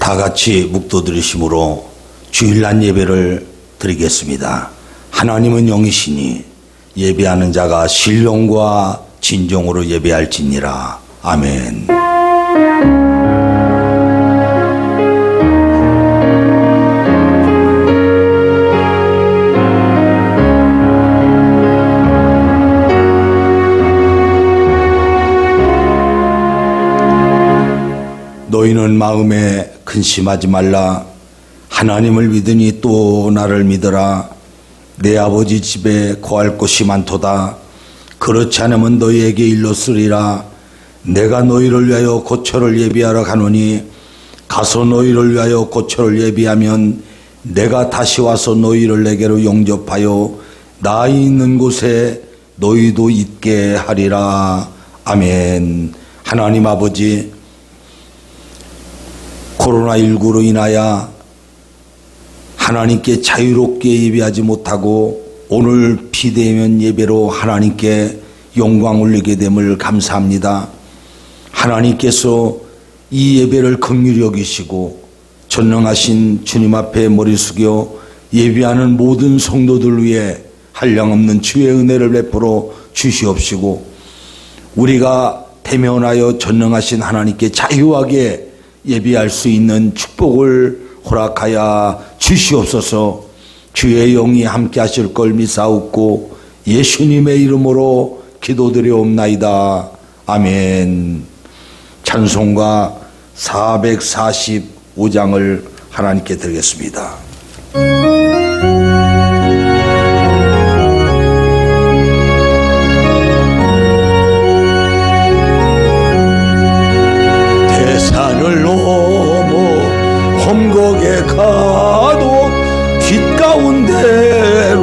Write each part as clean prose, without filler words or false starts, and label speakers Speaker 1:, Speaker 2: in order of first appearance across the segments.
Speaker 1: 다 같이 묵도드리심으로 주일날 예배를 드리겠습니다. 하나님은 영이시니 예배하는 자가 신령과 진정으로 예배할지니라. 아멘. 너희는 마음에 근심하지 말라. 하나님을 믿으니 또 나를 믿으라. 내 아버지 집에 거할 곳이 많도다. 그렇지 않으면 너희에게 일렀으리라. 내가 너희를 위하여 고처를 예비하러 가노니 가서 너희를 위하여 고처를 예비하면 내가 다시 와서 너희를 내게로 영접하여 나 있는 곳에 너희도 있게 하리라. 아멘. 하나님 아버지, 코로나19로 인하여 하나님께 자유롭게 예배하지 못하고 오늘 비대면 예배로 하나님께 영광 올리게 됨을 감사합니다. 하나님께서 이 예배를 긍휼히 여기시고 전능하신 주님 앞에 머리 숙여 예배하는 모든 성도들 위해 한량없는 주의 은혜를 베풀어 주시옵시고 우리가 대면하여 전능하신 하나님께 자유하게 예배할 수 있는 축복을 허락하여 주시옵소서. 주의 영이 함께 하실 걸 믿사옵고 예수님의 이름으로 기도드리옵나이다. 아멘. 찬송가 445장을 하나님께 드리겠습니다. 대산을 넘어 험곡에 가도 빛 가운데로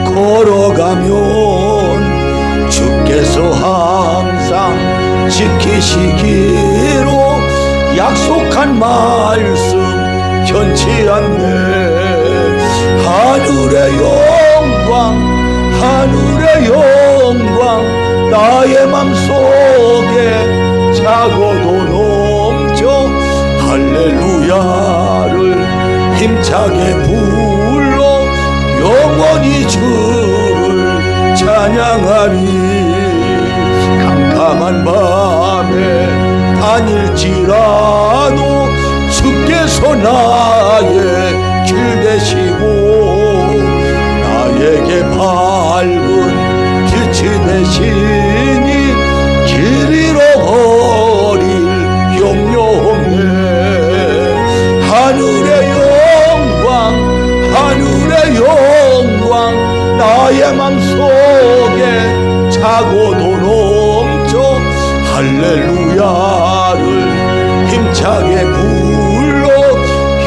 Speaker 1: 걸어가면 주께서 항상 지키시기로 약속한 말씀 변치 않네. 하늘의 영광 나의 맘속에 차고도 넘쳐 할렐루야를 힘차게 불러 영원히 주를 찬양하리. 캄캄한 밤에 다닐지라도 주께서 나의 길 되시고 나에게 밝은 빛이 되시니 길 잃어버릴 염려 없네. 하늘의 영광 나의 맘속에 차고도 넘쳐 할렐루야를 힘차게 불러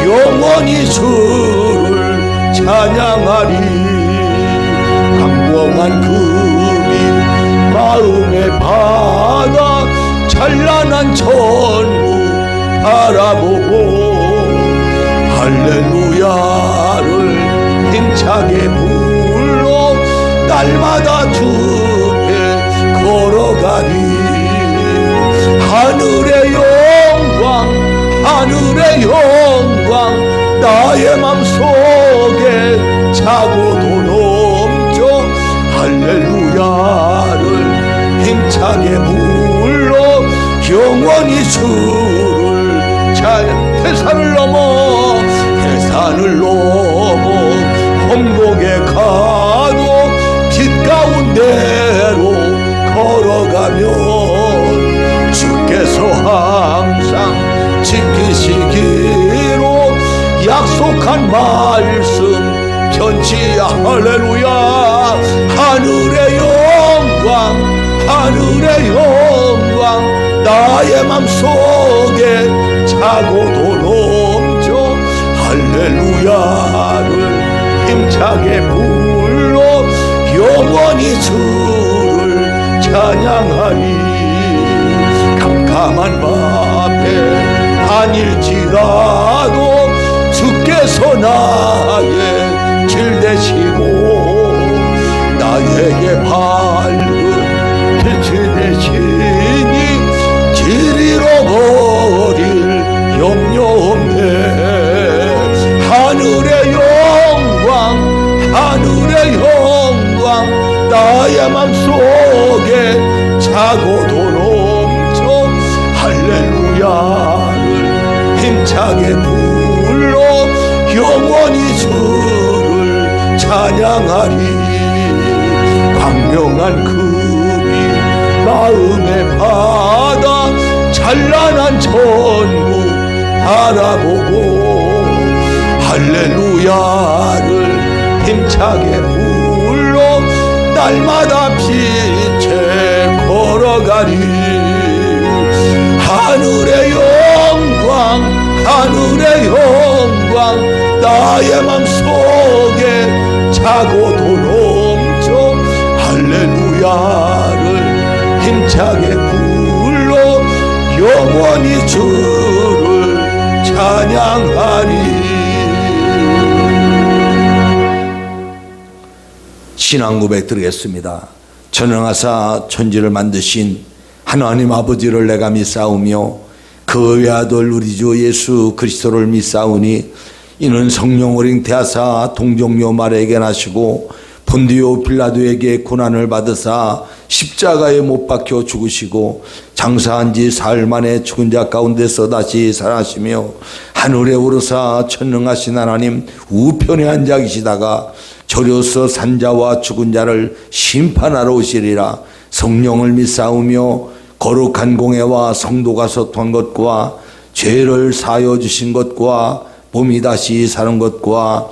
Speaker 1: 영원히 주를 찬양하리. 광범한 금이 마음의 바다 찬란한 천국 바라보고 할렐루야를 힘차게 불러 날마다 주께 걸어가리. 하늘의 영광 나의 맘속에 차고도 넘쳐 할렐루야를 힘차게 불러 영원히 주를 대산을 넘어 험곡에 가도 빛 가운데로 걸어가면 주께서 항상 지키시기로 약속한 말씀 변치 할렐루야. 하늘의 영광 나의 맘속에 차고도 넘쳐 할렐루야를 힘차게 불러 영원히 주를 찬양하리. 캄캄한 밤에 다닐지라도 주께서 나의 길 되시고 나에게 밝은 빛이 되시니 길 잃어버릴 염려 없네. 속에 차고도 넘쳐 할렐루야를 힘차게 불러 영원히 주를 찬양하리. 광명한 금이 마음의 바다 찬란한 천국 바라보고 할렐루야를 힘차게 불러 날마다 빛에 걸어가리. 하늘의 영광 하늘의 영광 나의 맘속에 차고도 넘쳐 할렐루야를 힘차게 불러 영원히 주를 찬양하리. 신앙 고백 드리겠습니다. 전능하사 천지를 만드신 하나님 아버지를 내가 믿사오며 그 외아들 우리 주 예수 그리스도를 믿사오니 이는 성령을 잉태하사 동정녀 마리아에게 나시고 본디오 빌라도에게 고난을 받으사 십자가에 못 박혀 죽으시고 장사한 지 사흘 만에 죽은 자 가운데서 다시 살아나시며 하늘에 오르사 천능하신 하나님 우편에 앉아 계시다가 저려서 산자와 죽은 자를 심판하러 오시리라. 성령을 믿사오며 거룩한 공회와 성도가 소통한 것과 죄를 사하여 주신 것과 몸이 다시 사는 것과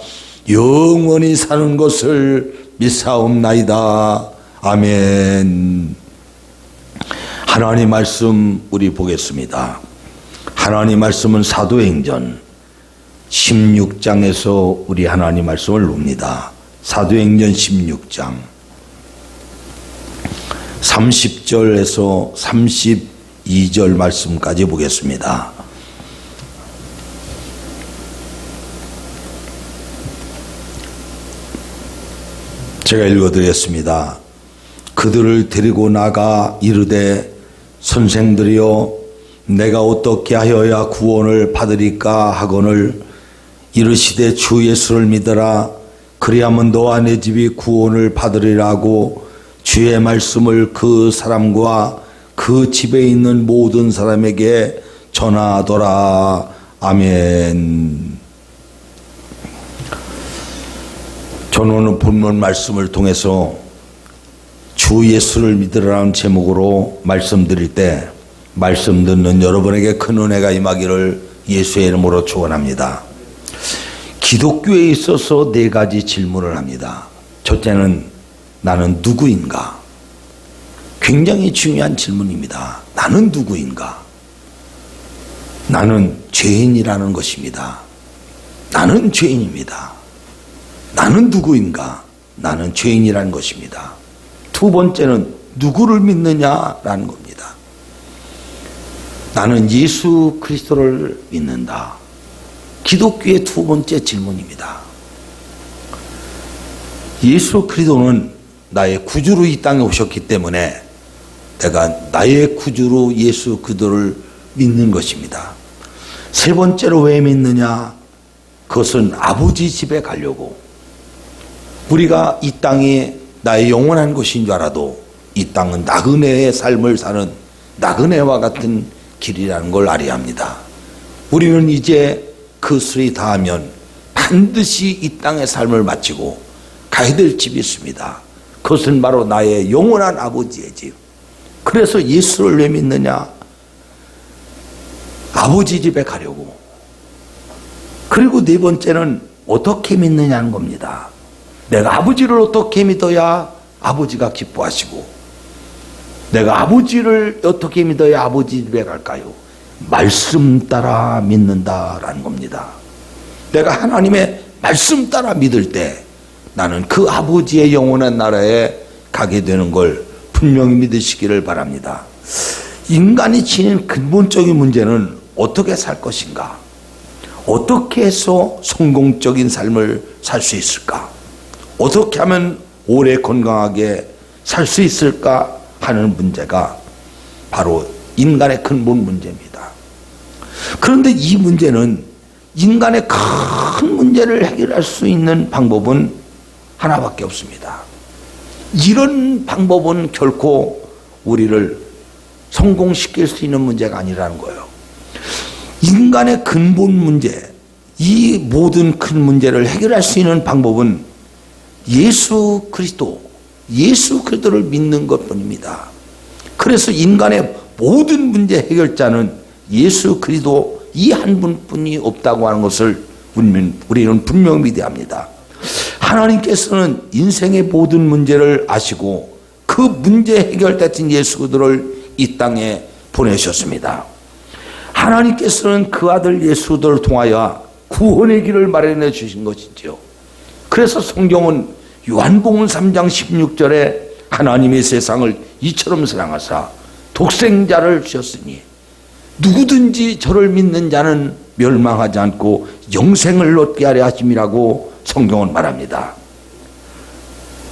Speaker 1: 영원히 사는 것을 믿사옵나이다. 아멘. 하나님 말씀 우리 보겠습니다. 하나님 말씀은 사도행전 16장에서 우리 하나님 말씀을 봅니다. 사도행전 16장 30절에서 32절 말씀까지 보겠습니다. 제가 읽어드리겠습니다. 그들을 데리고 나가 이르되 선생들이여 내가 어떻게 하여야 구원을 받으리까 하거늘 이르시되 주 예수를 믿어라. 그리하면 너와 내 집이 구원을 받으리라고 주의 말씀을 그 사람과 그 집에 있는 모든 사람에게 전하더라. 아멘. 저는 오늘 본문 말씀을 통해서 주 예수를 믿으라는 제목으로 말씀드릴 때 말씀 듣는 여러분에게 큰 은혜가 임하기를 예수의 이름으로 축원합니다. 기독교에 있어서 네 가지 질문을 합니다. 첫째는 나는 누구인가? 굉장히 중요한 질문입니다. 나는 누구인가? 나는 죄인이라는 것입니다. 나는 죄인입니다. 나는 누구인가? 나는 죄인이라는 것입니다. 두 번째는 누구를 믿느냐라는 겁니다. 나는 예수 그리스도를 믿는다. 기독교의 두 번째 질문입니다. 예수 그리스도는 나의 구주로 이 땅에 오셨기 때문에 내가 나의 구주로 예수 그리스도를 믿는 것입니다. 세 번째로 왜 믿느냐? 그것은 아버지 집에 가려고. 우리가 이 땅이 나의 영원한 것인 줄 알아도 이 땅은 나그네의 삶을 사는 나그네와 같은 길이라는 걸 알아야 합니다. 우리는 이제 그 수리 다하면 반드시 이 땅의 삶을 마치고 가야 될 집이 있습니다. 그것은 바로 나의 영원한 아버지의 집. 그래서 예수를 왜 믿느냐? 아버지 집에 가려고. 그리고 네 번째는 어떻게 믿느냐는 겁니다. 내가 아버지를 어떻게 믿어야 아버지가 기뻐하시고, 내가 아버지를 어떻게 믿어야 아버지 집에 갈까요? 말씀 따라 믿는다라는 겁니다. 내가 하나님의 말씀 따라 믿을 때 나는 그 아버지의 영원한 나라에 가게 되는 걸 분명히 믿으시기를 바랍니다. 인간이 지닌 근본적인 문제는 어떻게 살 것인가? 어떻게 해서 성공적인 삶을 살 수 있을까? 어떻게 하면 오래 건강하게 살 수 있을까 하는 문제가 바로 인간의 근본 문제입니다. 그런데 이 문제는 인간의 큰 문제를 해결할 수 있는 방법은 하나밖에 없습니다. 이런 방법은 결코 우리를 성공시킬 수 있는 문제가 아니라는 거예요. 인간의 근본 문제, 이 모든 큰 문제를 해결할 수 있는 방법은 예수 그리스도를 믿는 것뿐입니다. 그래서 인간의 모든 문제 해결자는 예수 그리스도 이 한 분뿐이 없다고 하는 것을 우리는 분명히 믿어야 합니다. 하나님께서는 인생의 모든 문제를 아시고 그 문제 해결자인 예수 그리스도를 이 땅에 보내셨습니다. 하나님께서는 그 아들 예수 그리스도를 통하여 구원의 길을 마련해 주신 것이지요. 그래서 성경은 요한복음 3장 16절에 하나님의 세상을 이처럼 사랑하사 독생자를 주셨으니 누구든지 저를 믿는 자는 멸망하지 않고 영생을 얻게 하려 하심이라고 성경은 말합니다.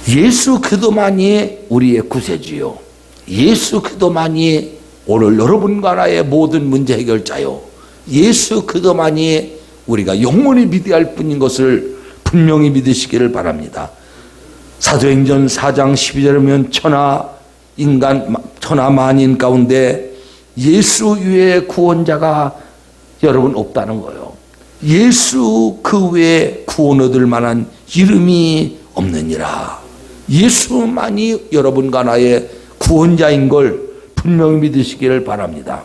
Speaker 1: 예수 그리스도만이 우리의 구세주요, 예수 그리스도만이 오늘 여러분과 나의 모든 문제 해결자요, 예수 그리스도만이 우리가 영원히 믿어야 할 뿐인 것을 분명히 믿으시기를 바랍니다. 사도행전 4장 12절에 보면 천하 만인 가운데 예수 외에 구원자가 여러분 없다는 거예요. 예수 그 외에 구원 얻을 만한 이름이 없느니라. 예수만이 여러분과 나의 구원자인 걸 분명히 믿으시기를 바랍니다.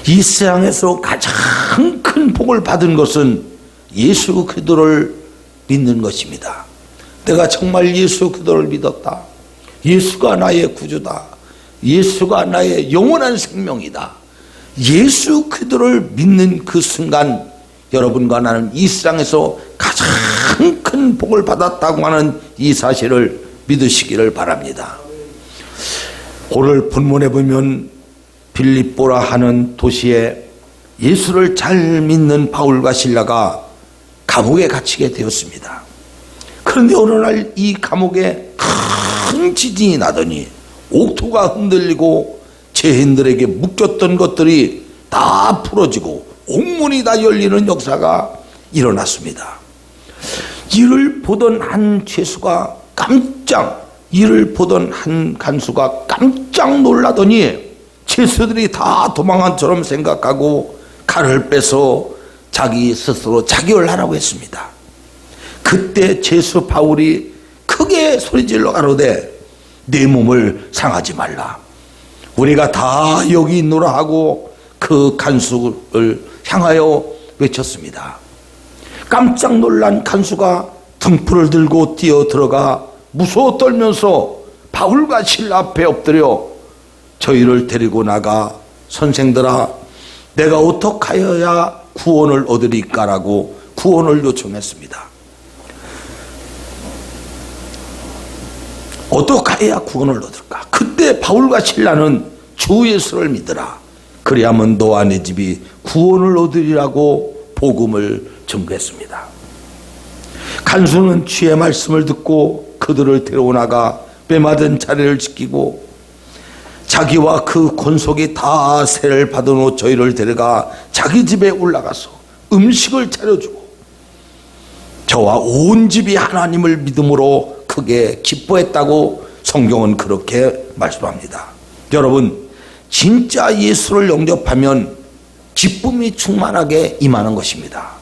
Speaker 1: 이 세상에서 가장 큰 복을 받은 것은 예수 그리스도를 믿는 것입니다. 내가 정말 예수 그리스도를 믿었다. 예수가 나의 구주다. 예수가 나의 영원한 생명이다. 예수 그리스도를 믿는 그 순간 여러분과 나는 이 세상에서 가장 큰 복을 받았다고 하는 이 사실을 믿으시기를 바랍니다. 오늘 본문에 보면 빌립보라 하는 도시에 예수를 잘 믿는 바울과 실라가 감옥에 갇히게 되었습니다. 그런데 어느 날 이 감옥에 큰 지진이 나더니 옥토가 흔들리고 죄인들에게 묶였던 것들이 다 풀어지고 옥문이 다 열리는 역사가 일어났습니다. 이를 보던 한 간수가 깜짝 놀라더니 죄수들이 다 도망한 처럼 생각하고 칼을 빼서 자기 스스로 자결을 하라고 했습니다. 그때 죄수 바울이 크게 소리질러 가로되 내 몸을 상하지 말라. 우리가 다 여기 있노라 하고 그 간수를 향하여 외쳤습니다. 깜짝 놀란 간수가 등불을 들고 뛰어 들어가 무서워 떨면서 바울과 실라 앞에 엎드려 저희를 데리고 나가 선생들아 내가 어떻게 하여야 구원을 얻으리까라고 구원을 요청했습니다. 어떻게 해야 구원을 얻을까? 그때 바울과 실라는 주 예수를 믿으라. 그리하면 너와 내 집이 구원을 얻으리라고 복음을 전거했습니다. 간수는 주의 말씀을 듣고 그들을 데려오나가 빼맞은 자리를 지키고 자기와 그 권속이 다 세를 받은 후 저희를 데려가 자기 집에 올라가서 음식을 차려주고 저와 온 집이 하나님을 믿음으로 크게 기뻐했다고 성경은 그렇게 말씀합니다. 여러분, 진짜 예수를 영접하면 기쁨이 충만하게 임하는 것입니다.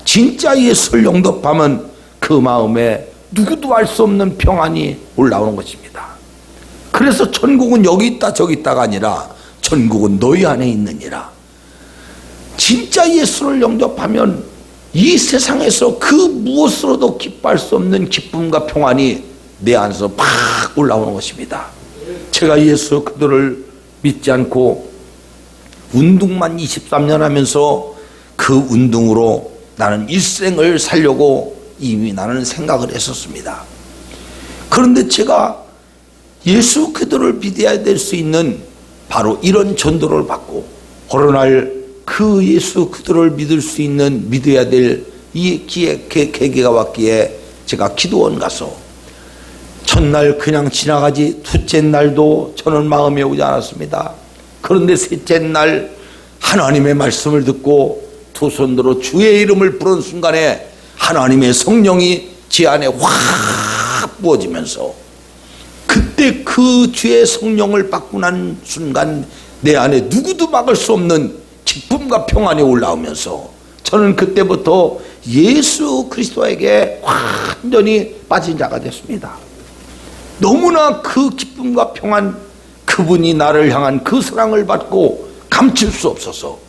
Speaker 1: 진짜 예수를 영접하면 그 마음에 누구도 알 수 없는 평안이 올라오는 것입니다. 그래서 천국은 여기 있다 저기 있다가 아니라 천국은 너희 안에 있느니라. 진짜 예수를 영접하면 이 세상에서 그 무엇으로도 기뻐할 수 없는 기쁨과 평안이 내 안에서 팍 올라오는 것입니다. 제가 예수 그들을 믿지 않고 운동만 23년 하면서 그 운동으로 나는 일생을 살려고 이미 나는 생각을 했었습니다. 그런데 제가 예수 그들을 믿어야 될 수 있는 바로 이런 전도를 받고 어느 날 그 예수 그들을 믿을 수 있는 믿어야 될 이 계기가 왔기에 제가 기도원 가서 첫날 그냥 지나가지 둘째 날도 저는 마음에 오지 않았습니다. 그런데 셋째 날 하나님의 말씀을 듣고 두 손으로 주의 이름을 부른 순간에 하나님의 성령이 제 안에 확 부어지면서 그때 그 주의 성령을 받고 난 순간 내 안에 누구도 막을 수 없는 기쁨과 평안이 올라오면서 저는 그때부터 예수 그리스도에게 완전히 빠진 자가 됐습니다. 너무나 그 기쁨과 평안, 그분이 나를 향한 그 사랑을 받고 감출 수 없어서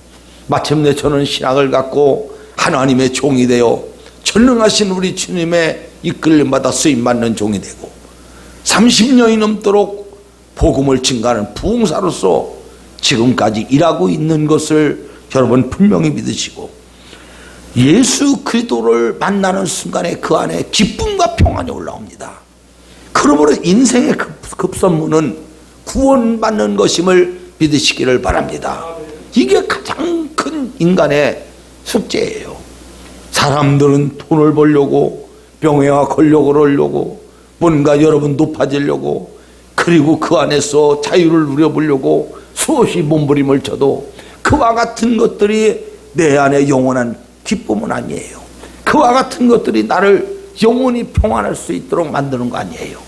Speaker 1: 마침내 저는 신앙을 갖고 하나님의 종이 되어 전능하신 우리 주님의 이끌림 받아 쓰임받는 종이 되고 30년이 넘도록 복음을 증가하는 부흥사로서 지금까지 일하고 있는 것을 여러분 분명히 믿으시고, 예수 그리스도를 만나는 순간에 그 안에 기쁨과 평안이 올라옵니다. 그러므로 인생의 급선무는 구원받는 것임을 믿으시기를 바랍니다. 이게 가장 큰 인간의 숙제예요. 사람들은 돈을 벌려고, 명예와 권력을 얻으려고, 뭔가 여러분 높아지려고, 그리고 그 안에서 자유를 누려보려고 수없이 몸부림을 쳐도 그와 같은 것들이 내 안에 영원한 기쁨은 아니에요. 그와 같은 것들이 나를 영원히 평안할 수 있도록 만드는 거 아니에요.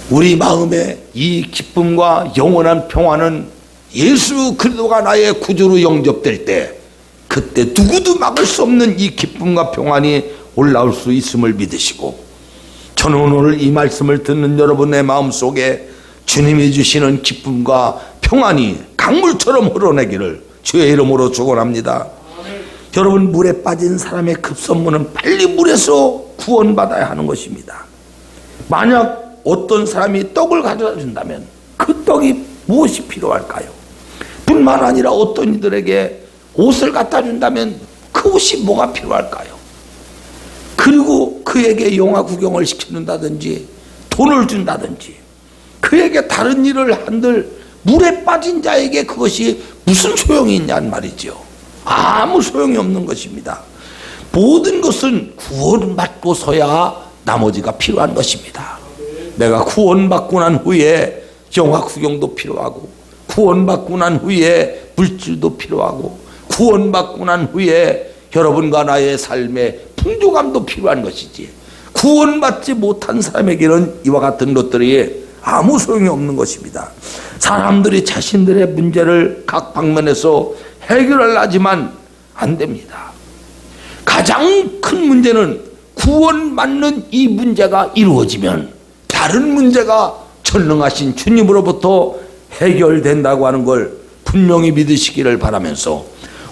Speaker 1: 우리 마음에 이 기쁨과 영원한 평안은 예수 그리스도가 나의 구주로 영접될 때, 그때 누구도 막을 수 없는 이 기쁨과 평안이 올라올 수 있음을 믿으시고, 저는 오늘 이 말씀을 듣는 여러분의 마음속에 주님이 주시는 기쁨과 평안이 강물처럼 흘러내기를 주의 이름으로 축원합니다. 여러분, 물에 빠진 사람의 급선무는 빨리 물에서 구원받아야 하는 것입니다. 만약 어떤 사람이 떡을 가져다 준다면 그 떡이 무엇이 필요할까요? 뿐만 아니라 어떤 이들에게 옷을 갖다 준다면 그 옷이 뭐가 필요할까요? 그리고 그에게 영화 구경을 시키는다든지 돈을 준다든지 그에게 다른 일을 한들 물에 빠진 자에게 그것이 무슨 소용이 있냔 말이죠. 아무 소용이 없는 것입니다. 모든 것은 구원받고서야 나머지가 필요한 것입니다. 내가 구원받고 난 후에 영화 구경도 필요하고, 구원받고 난 후에 물질도 필요하고, 구원받고 난 후에 여러분과 나의 삶의 풍조감도 필요한 것이지, 구원받지 못한 사람에게는 이와 같은 것들이 아무 소용이 없는 것입니다. 사람들이 자신들의 문제를 각 방면에서 해결하려 하지만 안 됩니다. 가장 큰 문제는 구원받는 이 문제가 이루어지면 다른 문제가 전능하신 주님으로부터 해결된다고 하는 걸 분명히 믿으시기를 바라면서,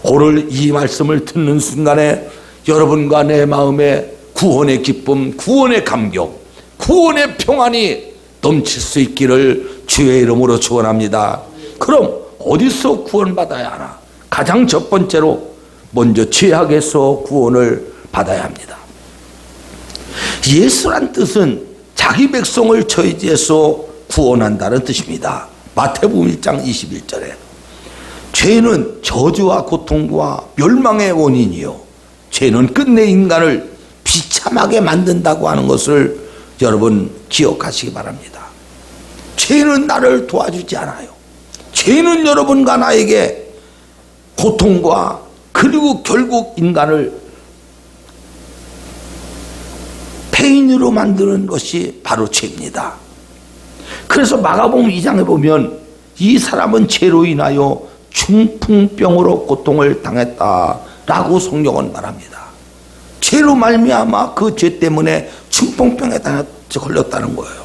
Speaker 1: 오늘 이 말씀을 듣는 순간에 여러분과 내 마음에 구원의 기쁨, 구원의 감격, 구원의 평안이 넘칠 수 있기를 주의 이름으로 축원합니다. 그럼 어디서 구원받아야 하나? 가장 첫 번째로 먼저 죄악에서 구원을 받아야 합니다. 예수란 뜻은 자기 백성을 저희에서 구원한다는 뜻입니다. 마태복음 1장 21절에 죄는 저주와 고통과 멸망의 원인이요, 죄는 끝내 인간을 비참하게 만든다고 하는 것을 여러분 기억하시기 바랍니다. 죄는 나를 도와주지 않아요. 죄는 여러분과 나에게 고통과, 그리고 결국 인간을 폐인으로 만드는 것이 바로 죄입니다. 그래서 마가복음 2장에 보면 이 사람은 죄로 인하여 중풍병으로 고통을 당했다라고 성경은 말합니다. 죄로 말미암아 그 죄 때문에 중풍병에 걸렸다는 거예요.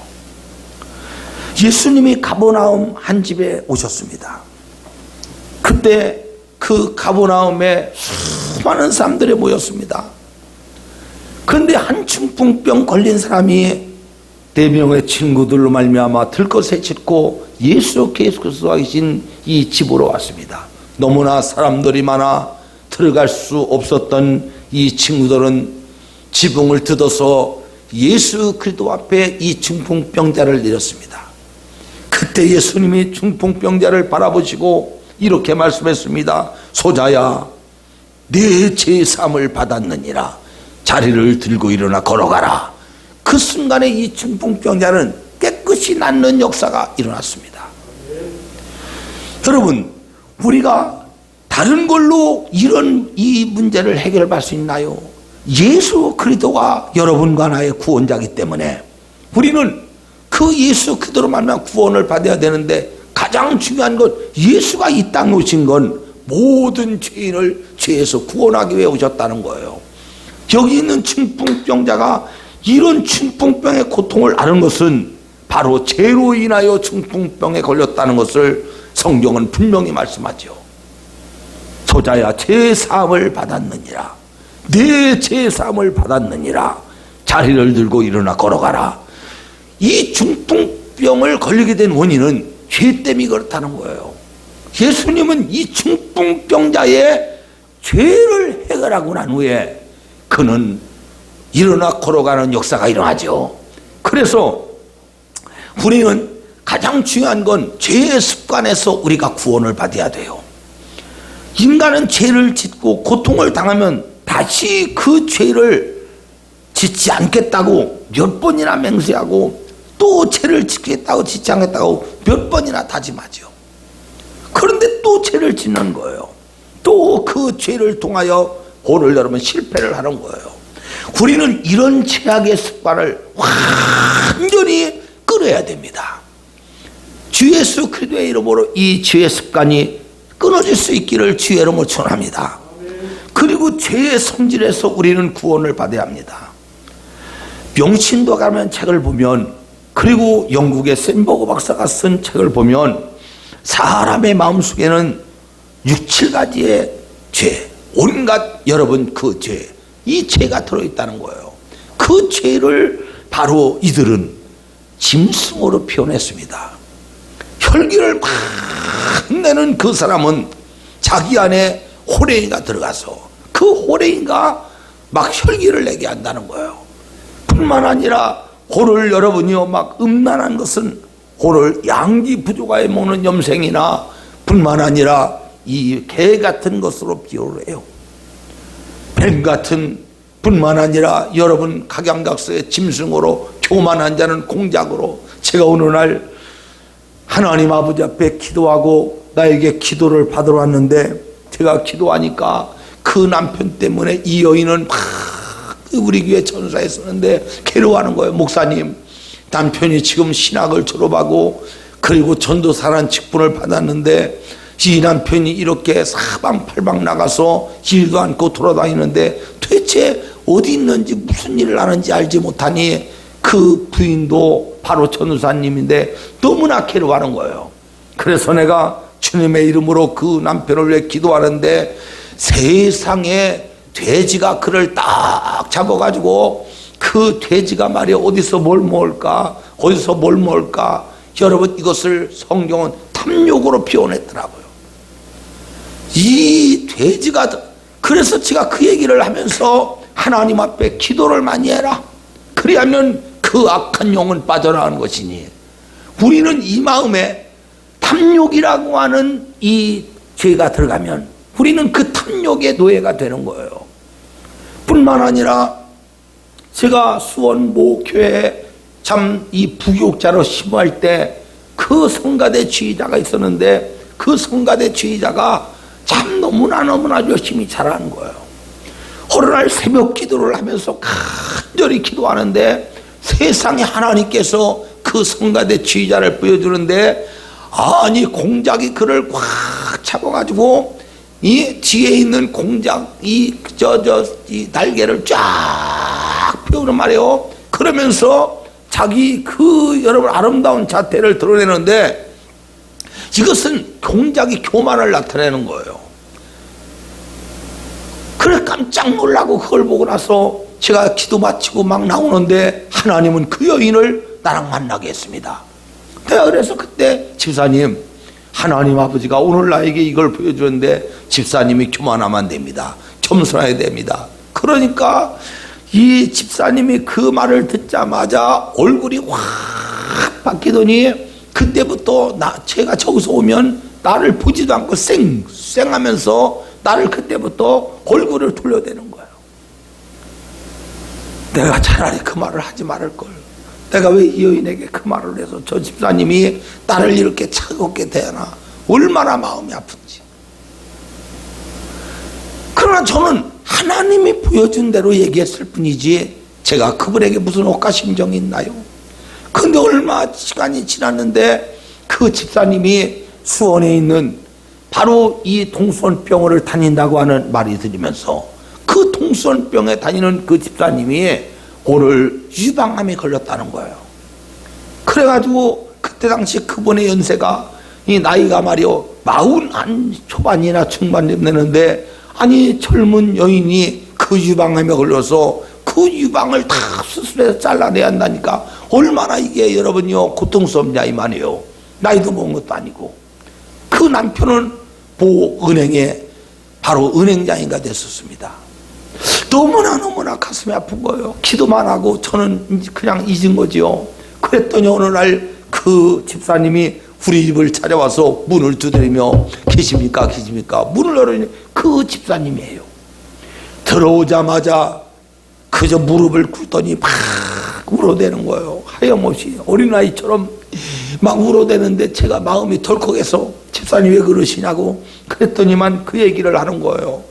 Speaker 1: 예수님이 가버나움 한 집에 오셨습니다. 그때 그 가버나움에 수많은 사람들이 모였습니다. 그런데 한 중풍병 걸린 사람이 4명의 친구들로 말미암아 들것에 싣고 예수께서 계신 이 집으로 왔습니다. 너무나 사람들이 많아 들어갈 수 없었던 이 친구들은 지붕을 뜯어서 예수 그리스도 앞에 이 중풍병자를 내렸습니다. 그때 예수님이 중풍병자를 바라보시고 이렇게 말씀했습니다. 소자야, 네 죄 사함을 받았느니라. 자리를 들고 일어나 걸어가라. 그 순간에 이 중풍병자는 깨끗이 낫는 역사가 일어났습니다. 여러분, 우리가 다른 걸로 이 문제를 해결할 수 있나요? 예수 그리스도가 여러분과 나의 구원자이기 때문에 우리는 그 예수 그대로 만나 구원을 받아야 되는데 가장 중요한 건 예수가 이 땅에 오신 건 모든 죄인을 죄에서 구원하기 위해 오셨다는 거예요. 여기 있는 중풍병자가 이런 중풍병의 고통을 아는 것은 바로 죄로 인하여 중풍병에 걸렸다는 것을 성경은 분명히 말씀하죠. 저자야 죄사함을 받았느니라. 내 죄사함을 받았느니라. 자리를 들고 일어나 걸어가라. 이 중풍병을 걸리게 된 원인은 죄 때문에 그렇다는 거예요. 예수님은 이 중풍병자의 죄를 해결하고 난 후에 그는 일어나 걸어가는 역사가 일어나죠. 그래서 우리는 가장 중요한 건 죄의 습관에서 우리가 구원을 받아야 돼요. 인간은 죄를 짓고 고통을 당하면 다시 그 죄를 짓지 않겠다고 몇 번이나 맹세하고 또 죄를 짓겠다고 짓지 않겠다고 몇 번이나 다짐하죠. 그런데 또 죄를 짓는 거예요. 또 그 죄를 통하여 오늘 여러분 실패를 하는 거예요. 우리는 이런 죄악의 습관을 완전히 끊어야 됩니다. 주 예수 그리스도의 이름으로 이 죄의 습관이 끊어질 수 있기를 주의 이름으로 축원합니다. 그리고 죄의 성질에서 우리는 구원을 받아야 합니다. 명신도 가면 책을 보면, 그리고 영국의 샌버그 박사가 쓴 책을 보면 사람의 마음속에는 6, 7가지의 죄, 온갖 여러분 그 죄, 이 죄가 들어있다는 거예요. 그 죄를 바로 이들은 짐승으로 표현했습니다. 혈기를 막 내는 그 사람은 자기 안에 호랭이가 들어가서 그 호랭이가 막 혈기를 내게 한다는 거예요. 뿐만 아니라 오늘 여러분이요 막 음란한 것은 오늘 양기 부족하게 먹는 염생이나 뿐만 아니라 이 개 같은 것으로 비유를 해요. 뱀 같은 뿐만 아니라 여러분 각양각서의 짐승으로 교만한 자는 공작으로. 제가 어느 날 하나님 아버지 앞에 기도하고 나에게 기도를 받으러 왔는데 제가 기도하니까 그 남편 때문에 이 여인은 막 우리 교회 전사에 쓰는데 괴로워하는 거예요. 목사님, 남편이 지금 신학을 졸업하고 그리고 전도사라는 직분을 받았는데 이 남편이 이렇게 사방팔방 나가서 일도 않고 돌아다니는데 대체 어디 있는지 무슨 일을 하는지 알지 못하니 그 부인도 바로 전도사님인데 너무나 괴로워하는 거예요. 그래서 내가 주님의 이름으로 그 남편을 위해 기도하는데 세상에 돼지가 그를 딱 잡아가지고 그 돼지가 말이야 어디서 뭘 먹을까 어디서 뭘 먹을까. 여러분 이것을 성경은 탐욕으로 표현했더라고요. 이 돼지가. 그래서 제가 그 얘기를 하면서 하나님 앞에 기도를 많이 해라. 그래야면 그 악한 영은 빠져나가는 것이니. 우리는 이 마음에 탐욕이라고 하는 이 죄가 들어가면 우리는 그 탐욕의 노예가 되는 거예요. 뿐만 아니라 제가 수원 모 교회에 참 이 부교육자로 심호할 때 그 성가대 지휘자가 있었는데 그 성가대 지휘자가 참 너무나 열심히 잘하는 거예요. 어느 날 새벽 기도를 하면서 간절히 기도하는데 세상에 하나님께서 그 성가대 지휘자를 보여주는데 아니 공작이 그를 꽉 잡아가지고 이 뒤에 있는 공작 이 날개를 쫙 펴오는 말이에요. 그러면서 자기 그 여러분 아름다운 자태를 드러내는데 이것은 공작이 교만을 나타내는 거예요. 그래 깜짝 놀라고 그걸 보고 나서 제가 기도 마치고 막 나오는데 하나님은 그 여인을 나랑 만나게 했습니다. 내가 그래서 그때 집사님, 하나님 아버지가 오늘 나에게 이걸 보여주는데 집사님이 교만하면 안 됩니다. 겸손해야 됩니다. 그러니까 이 집사님이 그 말을 듣자마자 얼굴이 확 바뀌더니 그때부터 제가 저기서 오면 나를 보지도 않고 쌩하면서 나를 그때부터 얼굴을 돌려대는 거예요. 내가 차라리 그 말을 하지 말을걸. 내가 왜 이 여인에게 그 말을 해서 저 집사님이 나를 이렇게 차갑게 대하나. 얼마나 마음이 아픈지. 그러나 저는 하나님이 보여준 대로 얘기했을 뿐이지 제가 그분에게 무슨 억가심정이 있나요? 근데 얼마 시간이 지났는데 그 집사님이 수원에 있는 바로 이 동수원병원을 다닌다고 하는 말이 들리면서 그 동수원병에 다니는 그 집사님이 오늘 유방암에 걸렸다는 거예요. 그래가지고 그때 당시 그분의 연세가 이 나이가 말이요 40 초반이나 중반쯤 되는데 아니 젊은 여인이 그 유방암에 걸려서 그 유방을 다 수술해서 잘라내야 한다니까 얼마나 이게 여러분요 고통스럽냐 이 말이에요. 나이도 먹은 것도 아니고 그 남편은 은행에 바로 은행장이가 됐었습니다. 너무나 가슴이 아픈 거예요. 기도만 하고 저는 그냥 잊은 거지요. 그랬더니 어느 날 그 집사님이 우리 집을 찾아와서 문을 두드리며 계십니까 문을 열으니 그 집사님이에요. 들어오자마자 그저 무릎을 꿇더니 막 울어대는 거예요. 하염없이 어린아이처럼 막 울어대는데 제가 마음이 덜컥해서 집사님 왜 그러시냐고 그랬더니만 그 얘기를 하는 거예요.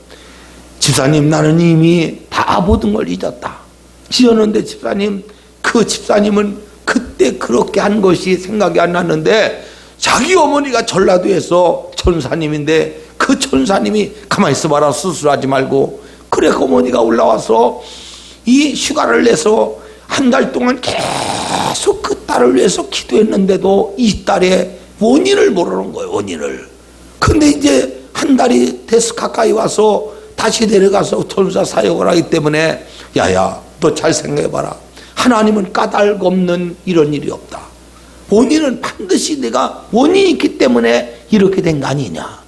Speaker 1: 집사님 나는 이미 다 모든 걸 잊었는데 집사님 그 집사님은 그때 그렇게 한 것이 생각이 안 났는데 자기 어머니가 전라도에서 천사님인데 그 천사님이 가만히 있어봐라 수술하지 말고 그래 그 어머니가 올라와서 이 휴가를 내서 한 달 동안 계속 그 딸을 위해서 기도했는데도 이 딸의 원인을 모르는 거예요. 원인을. 근데 이제 한 달이 돼서 가까이 와서 다시 내려가서 천사 사역을 하기 때문에 야야 너 잘 생각해봐라. 하나님은 까닭 없는 이런 일이 없다. 원인은 반드시 내가 원인이 있기 때문에 이렇게 된 거 아니냐.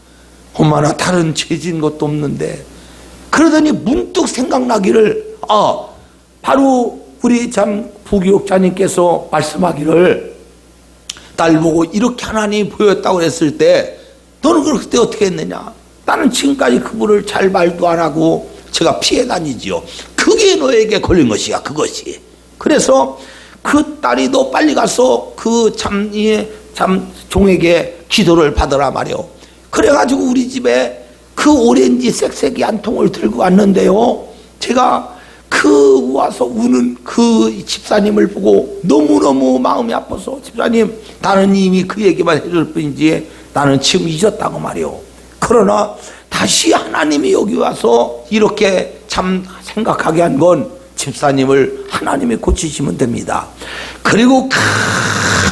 Speaker 1: 엄마나 다른 죄진 것도 없는데 그러더니 문득 생각나기를 바로 우리 참 부교육자님께서 말씀하기를 딸 보고 이렇게 하나님이 보였다고 했을 때 너는 그때 어떻게 했느냐. 나는 지금까지 그분을 잘 말도 안 하고 제가 피해 다니지요. 그게 너에게 걸린 것이야. 그것이. 그래서 그 딸이 너 빨리 가서 그 참 종에게 기도를 받으라 말이요. 그래가지고 우리 집에 그 오렌지 쌕쌕이 한 통을 들고 왔는데요. 제가 그 와서 우는 그 집사님을 보고 너무너무 마음이 아파서 집사님 나는 이미 그 얘기만 해줄 뿐이지 나는 지금 잊었다고 말이요. 그러나 다시 하나님이 여기 와서 이렇게 참 생각하게 한 건 집사님을 하나님이 고치시면 됩니다. 그리고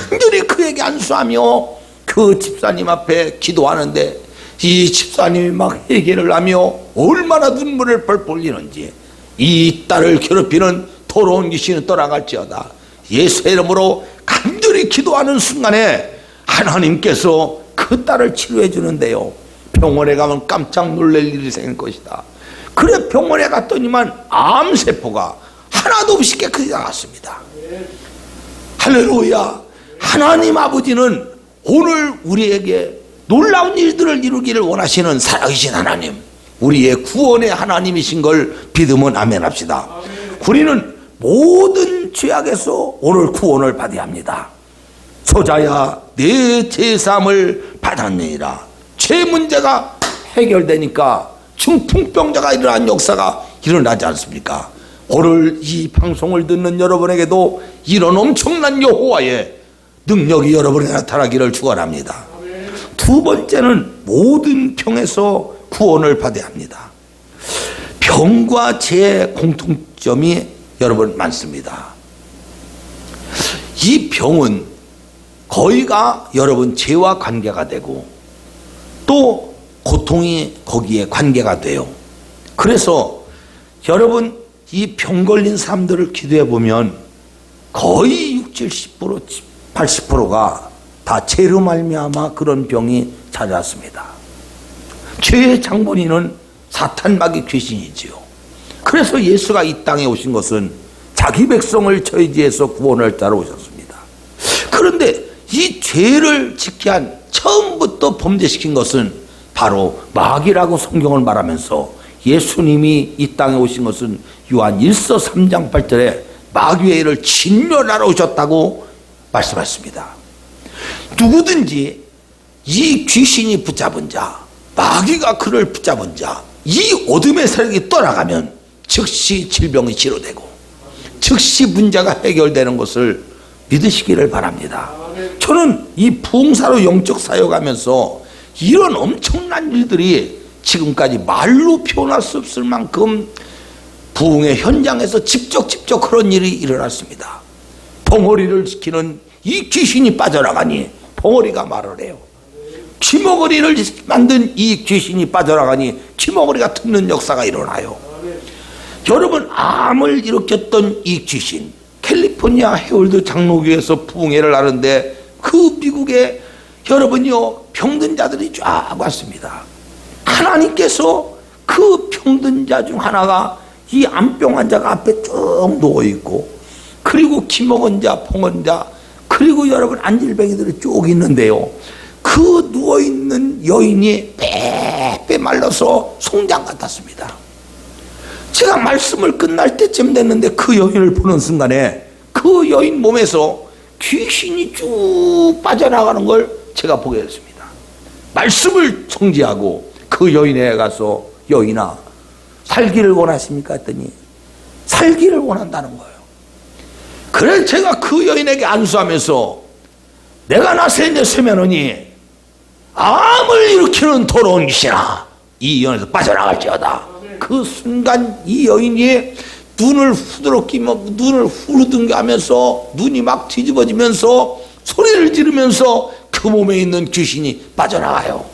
Speaker 1: 간절히 그에게 안수하며 그 집사님 앞에 기도하는데 이 집사님이 막 회개를 하며 얼마나 눈물을 뻘뻘 흘리는지 이 딸을 괴롭히는 더러운 귀신은 떠나갈지어다. 예수의 이름으로 간절히 기도하는 순간에 하나님께서 그 딸을 치료해 주는데요. 병원에 가면 깜짝 놀랄 일이 생길 것이다. 그래 병원에 갔더니만 암세포가 하나도 없이 깨끗이 나갔습니다. 할렐루야. 하나님 아버지는 오늘 우리에게 놀라운 일들을 이루기를 원하시는 살아계신 하나님, 우리의 구원의 하나님이신 걸 믿으면 아멘 합시다. 우리는 모든 죄악에서 오늘 구원을 받아야 합니다. 소자야 내 죄사함을 받았느니라. 죄 문제가 해결되니까 중풍병자가 일어난 역사가 일어나지 않습니까? 오늘 이 방송을 듣는 여러분에게도 이런 엄청난 여호와의 능력이 여러분에게 나타나기를 축원합니다. 두 번째는 모든 병에서 구원을 받아야 합니다. 병과 죄의 공통점이 여러분 많습니다. 이 병은 거의가 여러분 죄와 관계가 되고 또 고통이 거기에 관계가 돼요. 그래서 여러분 이 병 걸린 사람들을 기도해 보면 거의 60, 70%, 80%가 다 죄로 말미암아 그런 병이 찾아왔습니다. 죄의 장본인은 사탄마귀 귀신이지요. 그래서 예수가 이 땅에 오신 것은 자기 백성을 저희지에서 구원할 자로 오셨습니다. 그런데 이 죄를 짓게 한 처음부터 범죄시킨 것은 바로 마귀라고 성경을 말하면서 예수님이 이 땅에 오신 것은 요한 1서 3장 8절에 마귀의 일을 진멸하러 오셨다고 말씀하셨습니다. 누구든지 이 귀신이 붙잡은 자, 마귀가 그를 붙잡은 자, 이 어둠의 세력이 떠나가면 즉시 질병이 치료되고 즉시 문제가 해결되는 것을 믿으시기를 바랍니다. 저는 이 부흥사로 영적 사역하면서 이런 엄청난 일들이 지금까지 말로 표현할 수 없을 만큼 부흥의 현장에서 직접 그런 일이 일어났습니다. 벙어리를 지키는 이 귀신이 빠져나가니 벙어리가 말을 해요. 귀머거리를 만든 이 귀신이 빠져나가니 귀머거리가 듣는 역사가 일어나요. 여러분, 암을 일으켰던 이 귀신, 캘리포니아 해월드 장로교에서 부흥회를 하는데 그 미국에 여러분요 병든 자들이 쫙 왔습니다. 하나님께서 그 병든 자 중 하나가 이 암병 환자가 앞에 쭉 누워있고, 그리고 기먹은 자, 벙은 자, 그리고 여러분 안질뱅이들이 쭉 있는데요, 그 누워있는 여인이 빼빼 말라서 송장 같았습니다. 제가 말씀을 끝날 때쯤 됐는데 그 여인을 보는 순간에 그 여인 몸에서 귀신이 쭉 빠져나가는 걸 제가 보게 됐습니다. 말씀을 청지하고 그 여인에 가서, 여인아, 살기를 원하십니까? 했더니 살기를 원한다는 거예요. 그래서 제가 그 여인에게 안수하면서, 내가 나서에 내 쇠면허니 암을 일으키는 더러운 귀신아, 이 여인에서 빠져나갈지어다. 그 순간 이 여인이 눈을 후드럽기면 눈을 후르등게 하면서 눈이 막 뒤집어지면서 소리를 지르면서 그 몸에 있는 귀신이 빠져나가요.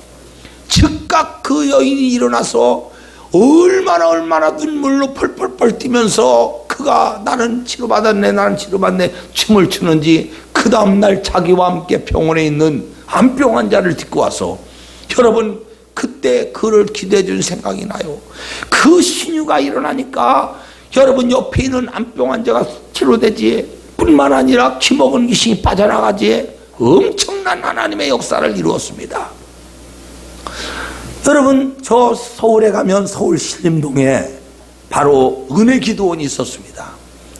Speaker 1: 즉각 그 여인이 일어나서 얼마나 눈물로 펄펄펄 뛰면서 그가 나는 치료받았네, 나는 치료받네 춤을 추는지, 그 다음날 자기와 함께 병원에 있는 암병 환자를 데리고 와서, 여러분 그때 그를 기대해 준 생각이 나요. 그 신유가 일어나니까 여러분 옆에 있는 암병 환자가 치료되지, 뿐만 아니라 기먹은 귀신이 빠져나가지, 엄청난 하나님의 역사를 이루었습니다. 여러분, 저 서울에 가면 서울 신림동에 바로 은혜기도원이 있었습니다.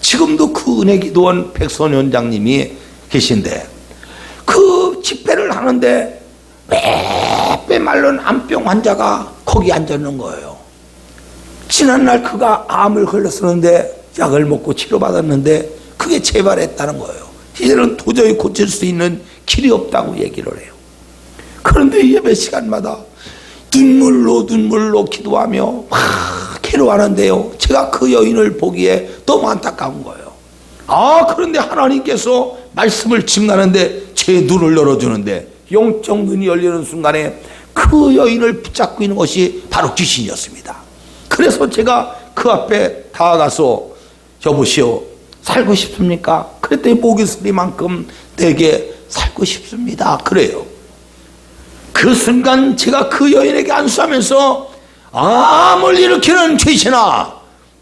Speaker 1: 지금도 그 은혜기도원 백선원장님이 계신데, 그 집회를 하는데 빼빼 마른 암병 환자가 거기 앉아 있는 거예요. 지난날 그가 암을 걸렸었는데 약을 먹고 치료받았는데 그게 재발했다는 거예요. 이제는 도저히 고칠 수 있는 길이 없다고 얘기를 해요. 그런데 예배 시간마다 눈물로 기도하며 막 괴로워하는데요, 제가 그 여인을 보기에 너무 안타까운 거예요. 그런데 하나님께서 말씀을 증하는데 제 눈을 열어주는데, 영적 눈이 열리는 순간에 그 여인을 붙잡고 있는 것이 바로 귀신이었습니다. 그래서 제가 그 앞에 다가가서, 여보시오, 살고 싶습니까? 그랬더니 목이 소리만큼 내게 살고 싶습니다. 그래요. 그 순간 제가 그 여인에게 안수하면서, 암을 일으키는 귀신아,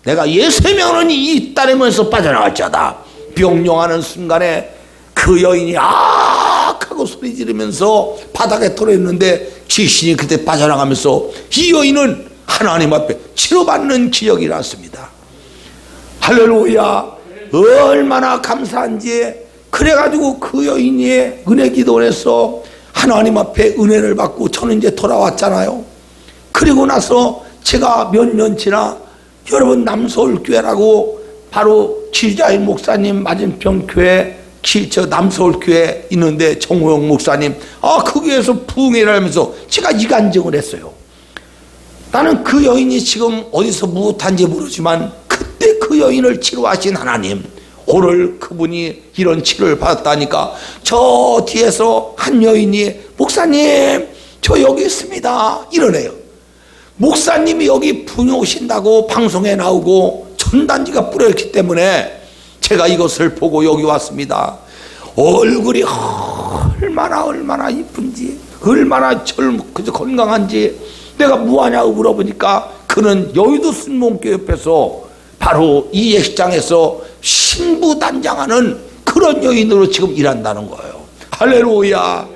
Speaker 1: 내가 예세명은이 이 딸의 몸에서 빠져나갈지어다. 명령하는 순간에 그 여인이 하고 소리 지르면서 바닥에 떨어졌는데 귀신이 그때 빠져나가면서 이 여인은 하나님 앞에 치료받는 기적이 났습니다. 할렐루야, 얼마나 감사한지. 그래가지고 그 여인이 은혜기도원에서 하나님 앞에 은혜를 받고 저는 이제 돌아왔잖아요. 그리고 나서 제가 몇 년 지나 여러분 남서울교회라고 바로 지자인 목사님 맞은편 교회, 저 남서울교회 있는데 정호영 목사님, 그 교회에서 부흥회를 하면서 제가 이간증을 했어요. 나는 그 여인이 지금 어디서 무엇한지 모르지만 그때 그 여인을 치료하신 하나님, 오늘 그분이 이런 치료를 받았다니까 저 뒤에서 한 여인이, 목사님 저 여기 있습니다 이러네요. 목사님이 여기 부흥 오신다고 방송에 나오고 전단지가 뿌려있기 때문에 제가 이것을 보고 여기 왔습니다. 얼굴이 얼마나 이쁜지, 얼마나 건강한지 내가 뭐하냐고 물어보니까 그는 여의도 순복음교회 옆에서 바로 이 예식장에서 신부 단장하는 그런 여인으로 지금 일한다는 거예요. 할렐루야.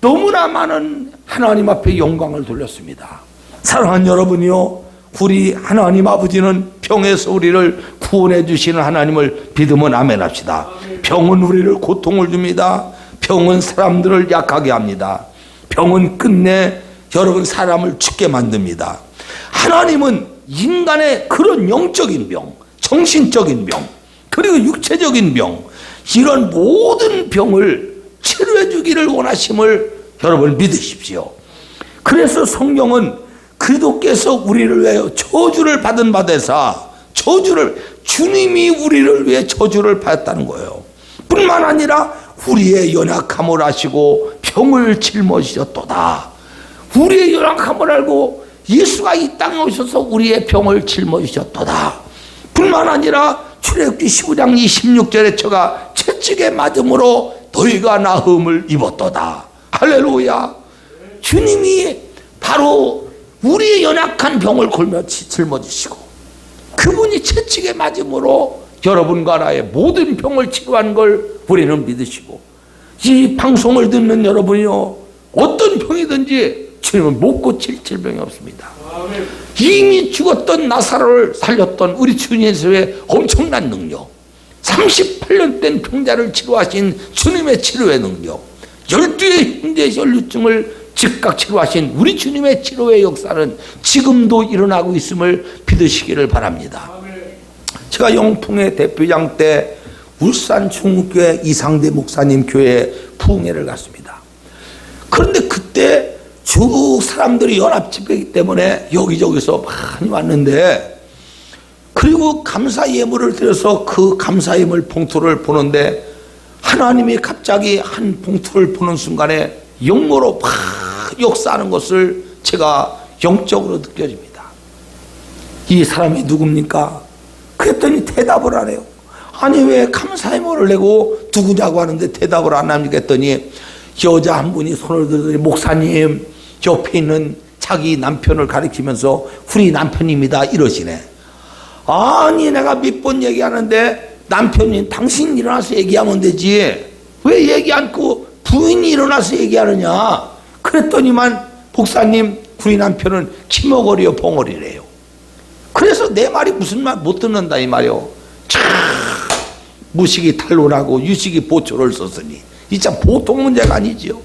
Speaker 1: 너무나 많은 하나님 앞에 영광을 돌렸습니다. 사랑하는 여러분이요, 우리 하나님 아버지는 병에서 우리를 구원해 주시는 하나님을 믿으면 아멘 합시다. 병은 우리를 고통을 줍니다. 병은 사람들을 약하게 합니다. 병은 끝내 여러분 사람을 죽게 만듭니다. 하나님은 인간의 그런 영적인 병, 정신적인 병, 그리고 육체적인 병, 이런 모든 병을 치료해 주기를 원하심을 여러분 믿으십시오. 그래서 성경은 그리스도께서 우리를 위하여 저주를 받은 바 되사, 주님이 우리를 위해 저주를 받았다는 거예요. 뿐만 아니라 우리의 연약함을 아시고 병을 짊어지셨도다. 우리의 연약함을 알고 예수가 이 땅에 오셔서 우리의 병을 짊어지셨도다. 뿐만 아니라 출애굽기 15장 26절에 저가 채찍에 맞음으로 너희가 나음을 입었도다. 할렐루야. 주님이 바로 우리의 연약한 병을 짊어지시고 그분이 채찍에 맞음으로 여러분과 나의 모든 병을 치료한 걸 우리는 믿으시고, 이 방송을 듣는 여러분이요, 어떤 병이든지 주님은 못 고칠 질병이 없습니다. 이미 죽었던 나사로를 살렸던 우리 주님 예수의 엄청난 능력, 38년 된 병자를 치료하신 주님의 치료의 능력, 12의 형제혈류증을 즉각 치료하신 우리 주님의 치료의 역사는 지금도 일어나고 있음을 믿으시기를 바랍니다. 제가 영풍의 대표장 때 울산 중국교회 이상대 목사님 교회에 부흥회를 갔습니다. 그런데 그때 쭉 사람들이 연합집회이기 때문에 여기저기서 많이 왔는데, 그리고 감사 예물을 드려서 그 감사 예물 봉투를 보는데 하나님이 갑자기 한 봉투를 보는 순간에 영으로 막 역사하는 것을 제가 영적으로 느껴집니다. 이 사람이 누굽니까? 그랬더니 대답을 안 해요. 아니 왜 감사 예물을 내고 누구냐고 하는데 대답을 안 합니까? 했더니 여자 한 분이 손을 들더니 목사님, 옆에 있는 자기 남편을 가리키면서 우리 남편입니다 이러시네. 아니 내가 몇 번 얘기하는데 남편이 당신 일어나서 얘기하면 되지 왜 얘기 않고 부인이 일어나서 얘기하느냐. 그랬더니만 목사님 우리 남편은 키머거리요 봉어리래요. 그래서 내 말이 무슨 말 못 듣는다 이 말이요. 참 무식이 탄론하고 유식이 보초를 썼으니 이 참 보통 문제가 아니지요.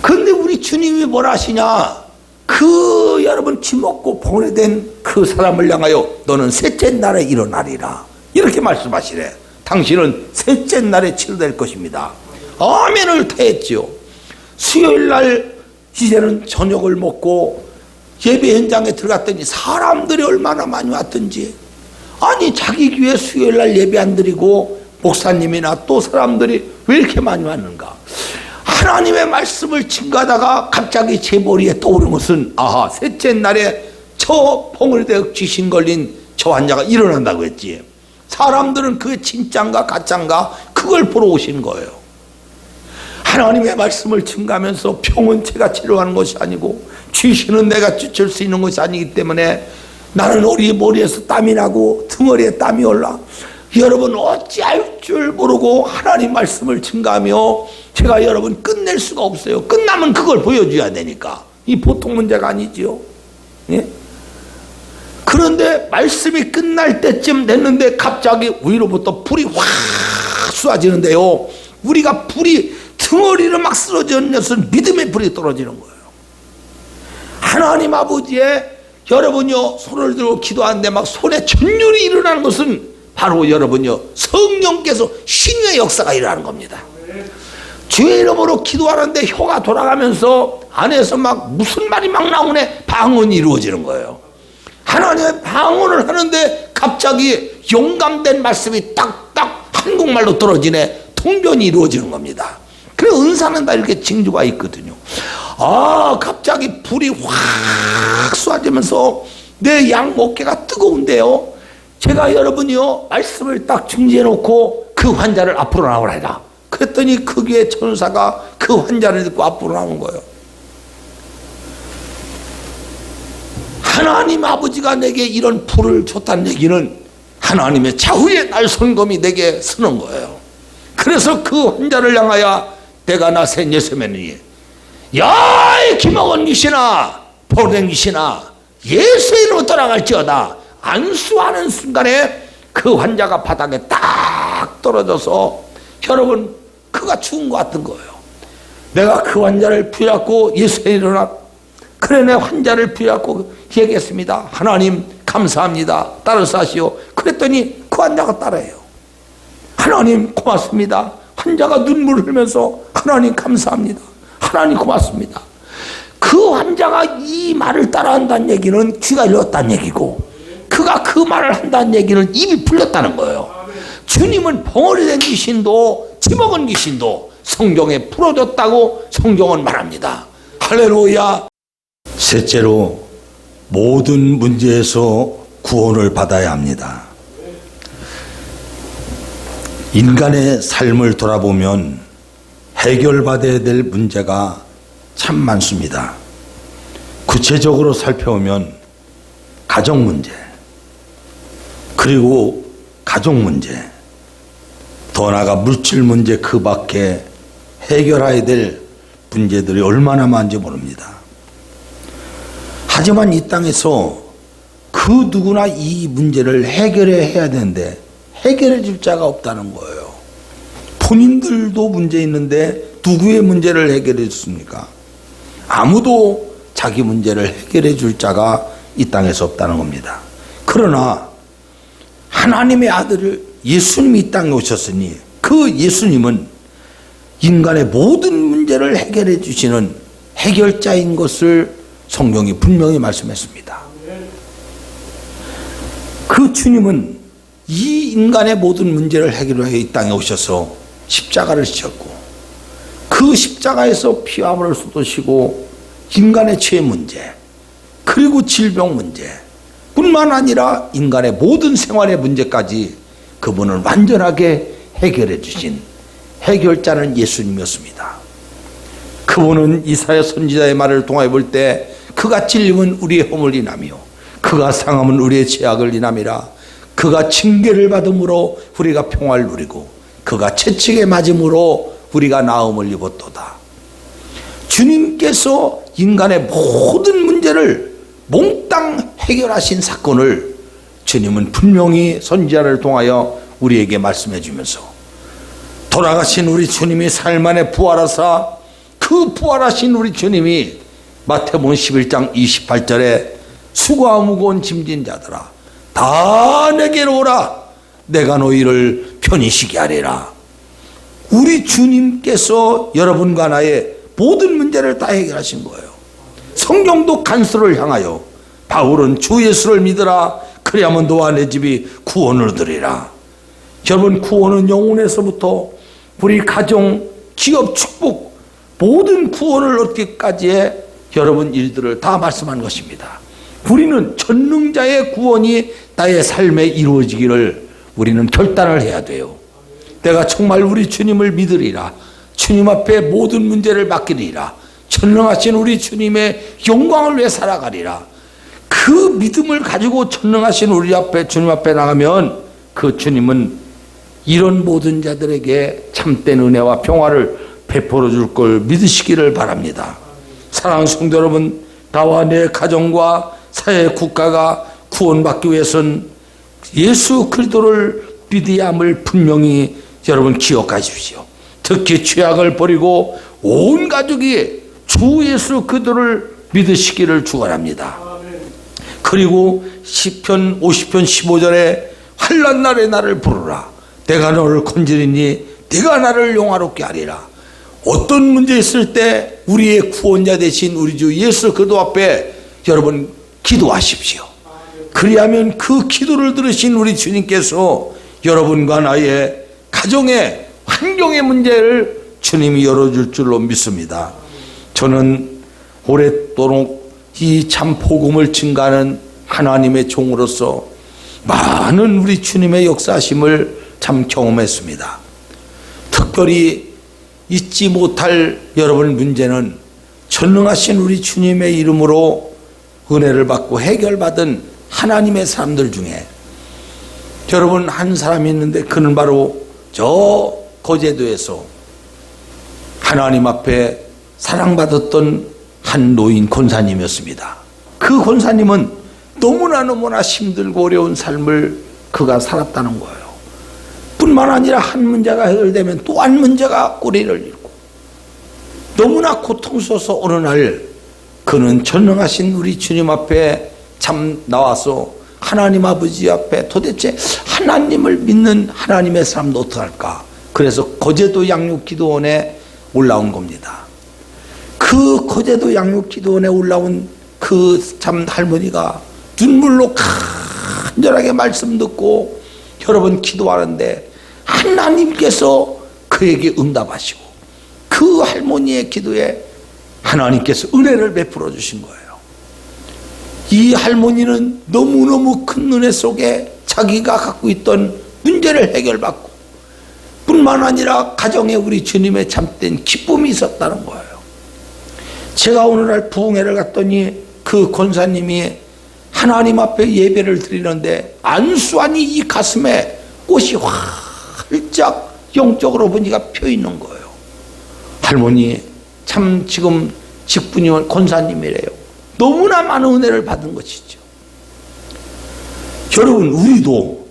Speaker 1: 그런데 우리 주님이 뭐라 하시냐. 그 여러분 치먹고 봉해된 그 사람을 향하여 너는 셋째 날에 일어나리라 이렇게 말씀하시래. 당신은 셋째 날에 치료될 것입니다. 아멘을 태했지요. 수요일 날 이제는 저녁을 먹고 예배 현장에 들어갔더니 사람들이 얼마나 많이 왔던지. 아니 자기 교회 수요일 날 예배 안 드리고 목사님이나 또 사람들이 왜 이렇게 많이 왔는가. 하나님의 말씀을 증거하다가 갑자기 제 머리에 떠오른 것은 아하 셋째 날에 저 봉을대역 귀신 걸린 저 환자가 일어난다고 했지. 사람들은 그게 진짠가 가짠가 그걸 보러 오신 거예요. 하나님의 말씀을 증거하면서 병은 제가 치료하는 것이 아니고 귀신은 내가 쫓을 수 있는 것이 아니기 때문에 나는 우리 머리에서 땀이 나고 등허리에 땀이 올라 여러분 어찌할 줄 모르고 하나님 말씀을 증거하며 제가 여러분 끝낼 수가 없어요. 끝나면 그걸 보여줘야 되니까. 이 보통 문제가 아니지요. 예? 그런데 말씀이 끝날 때쯤 됐는데 갑자기 위로부터 불이 확 쏘아지는데요. 우리가 불이 등어리로 막 쓰러지는 것은 믿음의 불이 떨어지는 거예요. 하나님 아버지의 여러분요 손을 들고 기도하는데 막 손에 전율이 일어나는 것은 바로 여러분요 성령께서 신의 역사가 일어나는 겁니다. 주의 이름으로 기도하는데 혀가 돌아가면서 안에서 막 무슨 말이 막 나오네. 방언이 이루어지는 거예요. 하나님의 방언을 하는데 갑자기 용감된 말씀이 딱딱 한국말로 떨어지네. 통변이 이루어지는 겁니다. 그래 은사는 다 이렇게 징조가 있거든요. 아 갑자기 불이 확 쏘아지면서 내 양 어깨가 뜨거운데요. 제가 여러분이요 말씀을 딱 중지해 놓고 그 환자를 앞으로 나오라 해라. 그랬더니 그 교회 천사가 그 환자를 듣고 앞으로 나온 거예요. 하나님 아버지가 내게 이런 불을 줬다는 얘기는 하나님의 좌우의 날선검이 내게 서는 거예요. 그래서 그 환자를 향하여 내가 나센 예수면이 야이 김학원 귀신아 보낸 귀신아 예수의 이름으로 떠나갈지어다. 안수하는 순간에 그 환자가 바닥에 딱 떨어져서 여러분 그가 죽은 것 같은 거예요. 내가 그 환자를 부여잡고 예수의 일어나 그래 내 환자를 부여잡고 얘기했습니다. 하나님 감사합니다. 따라서 하시오. 그랬더니 그 환자가 따라해요. 하나님 고맙습니다. 환자가 눈물을 흘리면서 하나님 감사합니다. 하나님 고맙습니다. 그 환자가 이 말을 따라한다는 얘기는 귀가 열렸다는 얘기고, 그가 그 말을 한다는 얘기는 입이 풀렸다는 거예요. 주님은 벙어리 된 귀신도 집어먹은 귀신도 성경에 풀어줬다고 성경은 말합니다. 할렐루야. 셋째로, 모든 문제에서 구원을 받아야 합니다. 인간의 삶을 돌아보면 해결받아야 될 문제가 참 많습니다. 구체적으로 살펴보면 가정 문제, 그리고 가족 문제, 더 나아가 물질 문제, 그 밖에 해결해야 될 문제들이 얼마나 많은지 모릅니다. 하지만 이 땅에서 그 누구나 이 문제를 해결해야 되는데 해결해 줄 자가 없다는 거예요. 본인들도 문제 있는데 누구의 문제를 해결해 줬습니까? 아무도 자기 문제를 해결해 줄 자가 이 땅에서 없다는 겁니다. 그러나 하나님의 아들 예수님이 이 땅에 오셨으니 그 예수님은 인간의 모든 문제를 해결해 주시는 해결자인 것을 성경이 분명히 말씀했습니다. 그 주님은 이 인간의 모든 문제를 해결하여 이 땅에 오셔서 십자가를 지셨고, 그 십자가에서 피와 물을 쏟으시고 인간의 죄 문제, 그리고 질병 문제 뿐만 아니라 인간의 모든 생활의 문제까지 그분은 완전하게 해결해 주신 해결자는 예수님이었습니다. 그분은 이사야 선지자의 말을 통하여 볼 때 그가 찔림은 우리의 허물을 인하며 그가 상함은 우리의 죄악을 인함이라. 그가 징계를 받음으로 우리가 평화를 누리고 그가 채찍에 맞음으로 우리가 나음을 입었도다. 주님께서 인간의 모든 문제를 몽땅 해결하신 사건을 주님은 분명히 선지자를 통하여 우리에게 말씀해 주면서, 돌아가신 우리 주님이 사흘 만에 부활하사 그 부활하신 우리 주님이 마태복음 11장 28절에 수고하고 무거운 짐진 자들아 다 내게로 오라, 내가 너희를 편히 쉬게 하리라. 우리 주님께서 여러분과 나의 모든 문제를 다 해결하신 거예요. 성경도 간수를 향하여 바울은 주 예수를 믿으라, 그리하면 너와 내 집이 구원을 얻으리라. 여러분, 구원은 영혼에서부터 우리 가정, 기업, 축복, 모든 구원을 얻기까지의 여러분 일들을 다 말씀한 것입니다. 우리는 전능자의 구원이 나의 삶에 이루어지기를 우리는 결단을 해야 돼요. 내가 정말 우리 주님을 믿으리라, 주님 앞에 모든 문제를 맡기리라, 전능하신 우리 주님의 영광을 위해 살아가리라. 그 믿음을 가지고 전능하신 우리 앞에, 주님 앞에 나가면 그 주님은 이런 모든 자들에게 참된 은혜와 평화를 베풀어 줄 걸 믿으시기를 바랍니다. 사랑하는 성도 여러분, 나와 내 가정과 사회 국가가 구원받기 위해서는 예수 그리스도를 믿어야 함을 분명히 여러분 기억하십시오. 특히 죄악을 버리고 온 가족이 주 예수 그리스도를 믿으시기를 축원합니다. 그리고 시편 50편 15절에 환난 날에 나를 부르라, 내가 너를 건지리니 네가 나를 영화롭게 하리라. 어떤 문제 있을 때 우리의 구원자 되신 우리 주 예수 그리스도 앞에 여러분 기도하십시오. 그리하면 그 기도를 들으신 우리 주님께서 여러분과 나의 가정의 환경의 문제를 주님이 열어줄 줄로 믿습니다. 저는 오랫도록 이 참 복음을 증가하는 하나님의 종으로서 많은 우리 주님의 역사심을 참 경험했습니다. 특별히 잊지 못할 여러분 문제는 전능하신 우리 주님의 이름으로 은혜를 받고 해결받은 하나님의 사람들 중에 여러분 한 사람이 있는데, 그는 바로 저 거제도에서 하나님 앞에 사랑받았던 한 노인 권사님이었습니다. 그 권사님은 너무나 힘들고 어려운 삶을 그가 살았다는 거예요. 뿐만 아니라 한 문제가 해결되면 또 한 문제가 꼬리를 잃고 너무나 고통스러워서 어느 날 그는 전능하신 우리 주님 앞에 참 나와서 하나님 아버지 앞에 도대체 하나님을 믿는 하나님의 사람도 어떡할까? 그래서 거제도 양육기도원에 올라온 겁니다. 그 거제도 양육기도원에 올라온 그 참 할머니가 눈물로 간절하게 말씀 듣고 여러 번 기도하는데 하나님께서 그에게 응답하시고 그 할머니의 기도에 하나님께서 은혜를 베풀어 주신 거예요. 이 할머니는 너무너무 큰 은혜 속에 자기가 갖고 있던 문제를 해결받고 뿐만 아니라 가정에 우리 주님의 참된 기쁨이 있었다는 거예요. 제가 오늘날 부흥회를 갔더니 그 권사님이 하나님 앞에 예배를 드리는데 안수하니 이 가슴에 꽃이 활짝 영적으로 보니까 펴 있는 거예요. 할머니 참 지금 직분이 권사님이래요. 너무나 많은 은혜를 받은 것이죠. 여러분, 우리도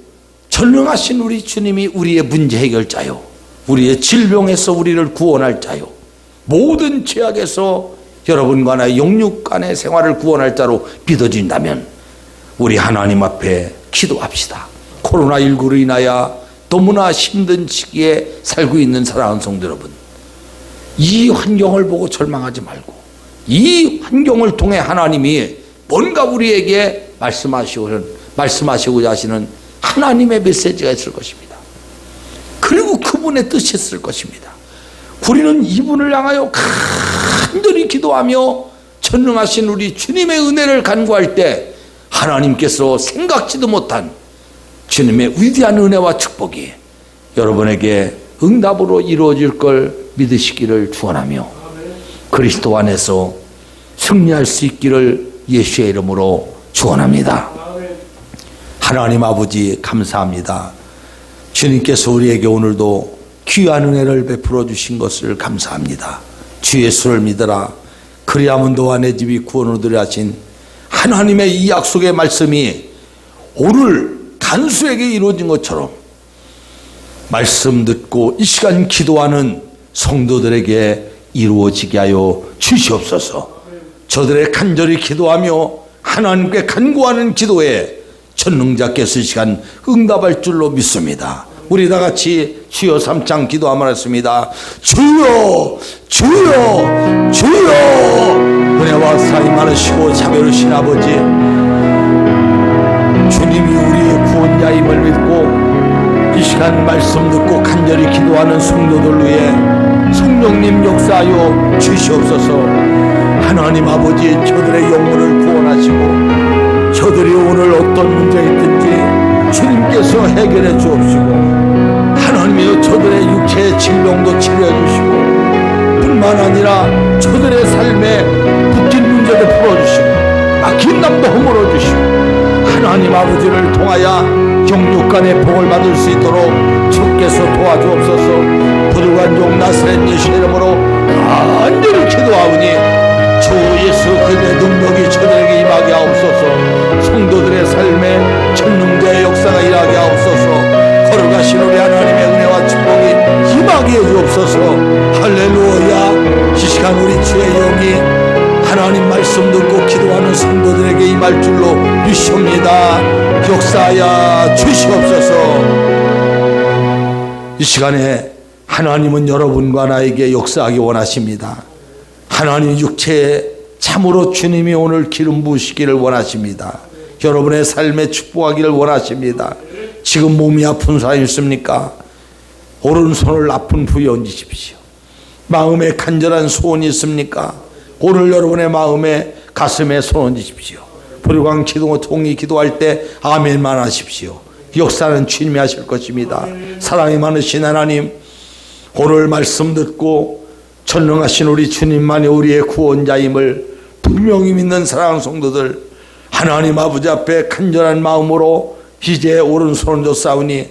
Speaker 1: 전능하신 우리 주님이 우리의 문제 해결자요, 우리의 질병에서 우리를 구원할 자요, 모든 죄악에서 여러분과 나의 영육 간의 생활을 구원할 자로 믿어진다면 우리 하나님 앞에 기도합시다. 코로나19로 인하여 너무나 힘든 시기에 살고 있는 사랑하는 성도 여러분, 이 환경을 보고 절망하지 말고 이 환경을 통해 하나님이 뭔가 우리에게 말씀하시고자 하시는 하나님의 메시지가 있을 것입니다. 그리고 그분의 뜻이 있을 것입니다. 우리는 이분을 향하여 간절히 기도하며 전능하신 우리 주님의 은혜를 간구할 때 하나님께서 생각지도 못한 주님의 위대한 은혜와 축복이 여러분에게 응답으로 이루어질 걸 믿으시기를 축원하며 그리스도 안에서 승리할 수 있기를 예수의 이름으로 축원합니다. 하나님 아버지 감사합니다. 주님께서 우리에게 오늘도 귀한 은혜를 베풀어 주신 것을 감사합니다. 주 예수를 믿어라 그리하면 너와 내 집이 구원을 얻으리라 하신 하나님의 이 약속의 말씀이 오늘 간수에게 이루어진 것처럼 말씀 듣고 이 시간 기도하는 성도들에게 이루어지게 하여 주시옵소서. 저들의 간절히 기도하며 하나님께 간구하는 기도에 전능자께서 이 시간 응답할 줄로 믿습니다. 우리 다 같이 주여 3창 기도하면 했습니다. 주여 주여 주여. 은혜와 사랑이 많으시고 자비로우신 아버지, 주님이 우리의 구원자임을 믿고 이 시간 말씀 듣고 간절히 기도하는 성도들 위해 성령님 역사하여 주시옵소서. 하나님 아버지, 저들의 영혼을 구원하시고 저들이 오늘 어떤 문제가 있든지 주님께서 해결해 주옵시고 하나님이여 저들의 육체의 질병도 치료해 주시고 뿐만 아니라 저들의 삶에 묶인 문제를 풀어주시고 막힌 담도 허물어 주시고 하나님 아버지를 통하여 영육간의 복을 받을 수 있도록 주께서 도와주옵소서. 부족한 종 나사렛 예수 이름으로 간절히 기도하오니 주 예수 그리스도의 능력이 저들에게 임하게 하옵소서. 성도들의 삶에 전능자의 역사가 일하게 하옵소서. 걸어가신 우리 하나님의 은혜와 축복이 임하게 해주옵소서. 할렐루야. 이 시간 우리 주의 영이 하나님 말씀 듣고 기도하는 성도들에게 임할 줄로 믿습니다. 역사하여 주시옵소서. 이 시간에 하나님은 여러분과 나에게 역사하기 원하십니다. 하나님 육체에 참으로 주님이 오늘 기름 부으시기를 원하십니다. 여러분의 삶에 축복하기를 원하십니다. 지금 몸이 아픈 사람이 있습니까? 오른손을 아픈 부위에 얹으십시오. 마음에 간절한 소원이 있습니까? 오늘 여러분의 마음에 가슴에 손 얹으십시오. 불광 기도 통이 기도할 때 아멘만 하십시오. 역사는 주님이 하실 것입니다. 사랑이 많으신 하나님, 오늘 말씀 듣고 전능하신 우리 주님만이 우리의 구원자임을 분명히 믿는 사랑하는 성도들, 하나님 아버지 앞에 간절한 마음으로 이제 오른손을 줬사오니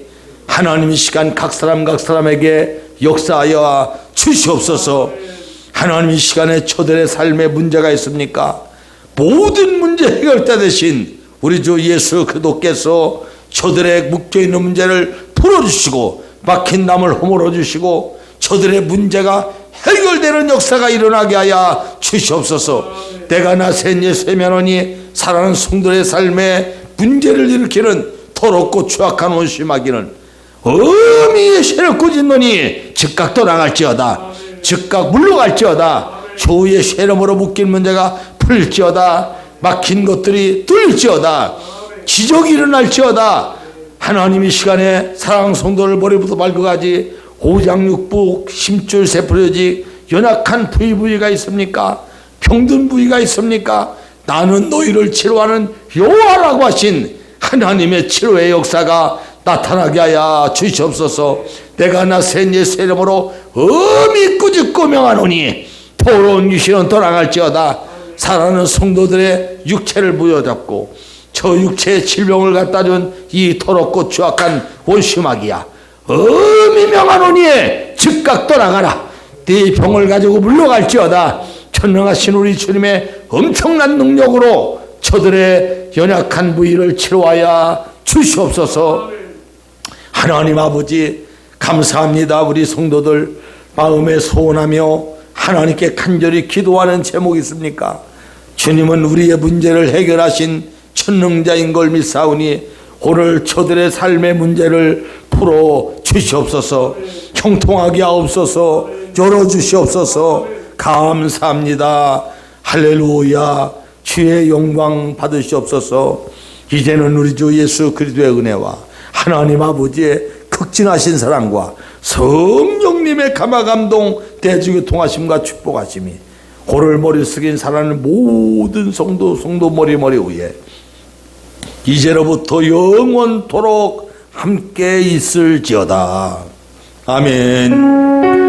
Speaker 1: 하나님 이 시간 각 사람에게 역사하여 주시옵소서. 하나님 이 시간에 저들의 삶에 문제가 있습니까? 모든 문제 해결자 되신 우리 주 예수 그리스도께서 저들의 묶여있는 문제를 풀어주시고 막힌 담을 허물어 주시고 저들의 문제가 해결되는 역사가 일어나게 하여 주시옵소서. 내가 나센 예수의 면허니 사랑하는 성도의 삶에 문제를 일으키는 더럽고 추악한 원수마귀는 어미의 세력 꾸짖노니 즉각 떠나갈지어다. 즉각 물러갈지어다. 주의 세력으로 묶인 문제가 풀릴지어다. 막힌 것들이 뚫릴지어다. 기적이 일어날지어다. 하나님이 시간에 사랑하는 성도를 머리부터 발끝까지 오장육부 심줄 세포려지 연약한 부위가 있습니까? 병든 부위가 있습니까? 나는 너희를 치료하는 여호와라고 하신 하나님의 치료의 역사가 나타나게 하여 주시옵소서. 내가 나센 예수 이름으로 엄히 꾸짖고 명하노니 더러운 귀신은 떠나갈지어다. 살아있는 성도들의 육체를 부여잡고 저 육체의 질병을 갖다 준 이 더럽고 추악한 원수마귀야, 엄히 명하노니 즉각 떠나가라. 네 병을 가지고 물러갈지어다. 전능하신 우리 주님의 엄청난 능력으로 저들의 연약한 부위를 치료하여 주시옵소서. 하나님 아버지 감사합니다. 우리 성도들 마음에 소원하며 하나님께 간절히 기도하는 제목이 있습니까? 주님은 우리의 문제를 해결하신 전능자인 걸 믿사오니 오늘 저들의 삶의 문제를 풀어 주시옵소서. 형통하게 하옵소서. 열어주시옵소서. 감사합니다. 할렐루야. 주의 영광 받으시옵소서. 이제는 우리 주 예수 그리스도의 은혜와 하나님 아버지의 극진하신 사랑과 성령님의 감화감동 대중의 통하심과 축복하심이 오늘 머리 숙인 살아는 모든 성도 머리 위에 이제로부터 영원토록 함께 있을지어다. 아멘.